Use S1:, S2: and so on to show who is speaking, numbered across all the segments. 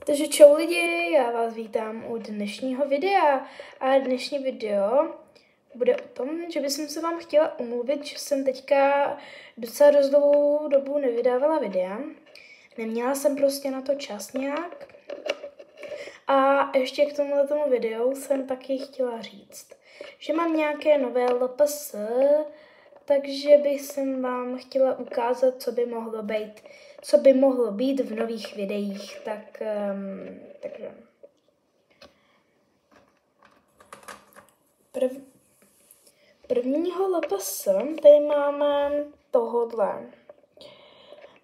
S1: Takže čau lidi, já vás vítám u dnešního videa a dnešní video bude o tom, že bych se vám chtěla omluvit, že jsem teďka docela dost dlouhou dobu nevydávala videa. Neměla jsem prostě na to čas nějak. A ještě k tomuto videu jsem taky chtěla říct, že mám nějaké nové LPS, takže bych jsem vám chtěla ukázat, co by mohlo být v nových videích. Takže prvního LPS tady máme tohodle.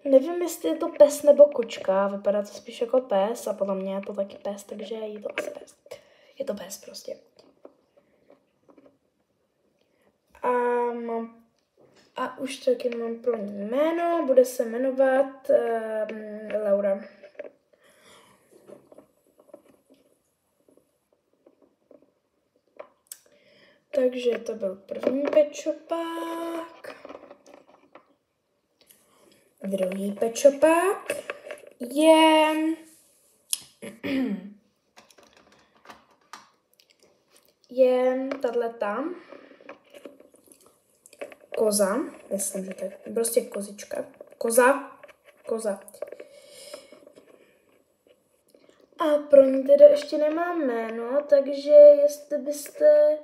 S1: Nevím, jestli je to pes nebo kočka, vypadá to spíš jako pes a podle mě je to taky pes, takže je to asi pes. Je to pes prostě. A už taky mám pro ní jméno, bude se jmenovat Laura. Takže to byl první pečopák. Druhý pečopák je tato koza, myslím, že to je prostě kozička. Koza. A pro ní teda ještě nemám jméno, takže jestli byste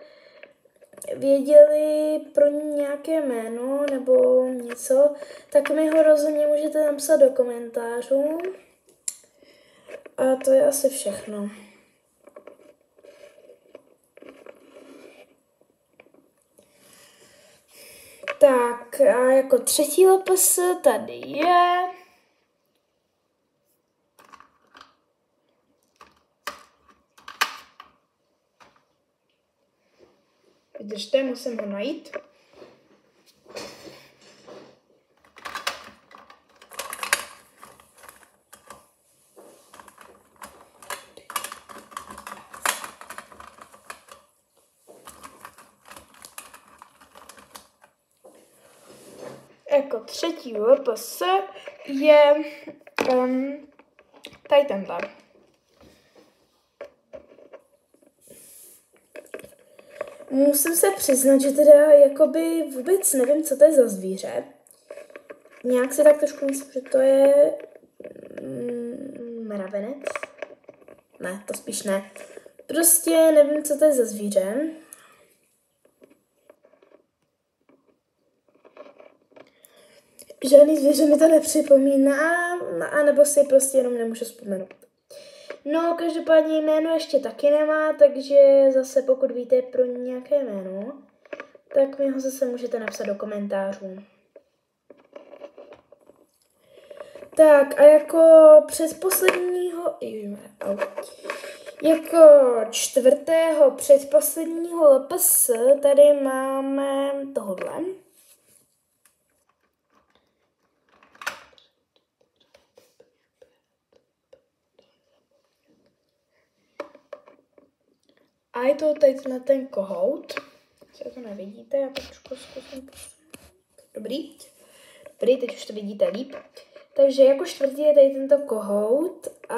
S1: věděli pro ní nějaké jméno nebo něco, tak mi ho rozhodně můžete napsat do komentářů. A to je asi všechno. Tak a jako třetí LPS tady je vydržte, musím ho najít. Jako třetí LPS je tady tenhle. Musím se přiznat, že teda jakoby vůbec nevím, co to je za zvíře. Nějak se tak trošku myslím, že to je mravenec. Ne, to spíš ne. Prostě nevím, co to je za zvíře. Žádný zvíře mi to nepřipomíná, anebo si prostě jenom nemůžu vzpomenout. No, každopádně jméno ještě taky nemá, takže zase pokud víte pro nějaké jméno, tak mi ho zase můžete napsat do komentářů. Tak a jako čtvrtého předposledního LPS tady máme tohle. A je to teď na ten kohout. Se to nevidíte, já to trošku zkusím. Dobrý, teď už to vidíte líp. Takže jako čtvrtý je tady tento kohout a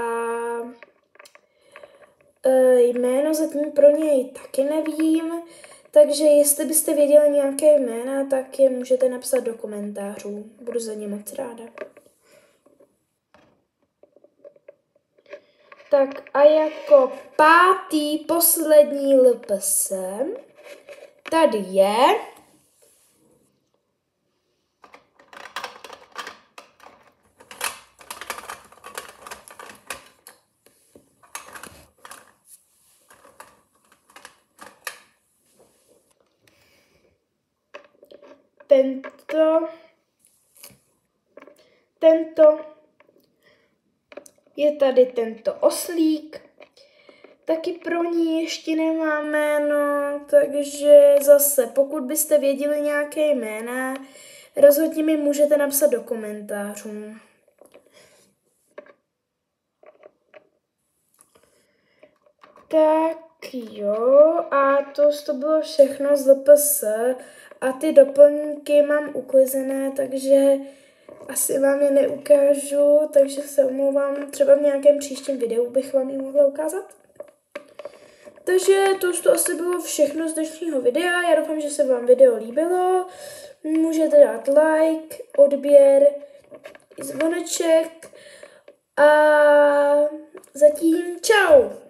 S1: jméno zatím pro něj taky nevím, takže jestli byste věděli nějaké jména, tak je můžete napsat do komentářů. Budu za ně moc ráda. Tak a jako pátý poslední LPS tady je tento je tady tento oslík. Taky pro ní ještě nemám jméno, takže zase, pokud byste věděli nějaké jména, rozhodně mi můžete napsat do komentářů. Tak jo, a to bylo všechno z LPS a ty doplňky mám uklizené, takže asi vám je neukážu, takže se omlouvám, třeba v nějakém příštím videu bych vám je mohla ukázat. Takže to asi bylo všechno z dnešního videa, já doufám, že se vám video líbilo, můžete dát like, odběr, zvoneček a zatím čau!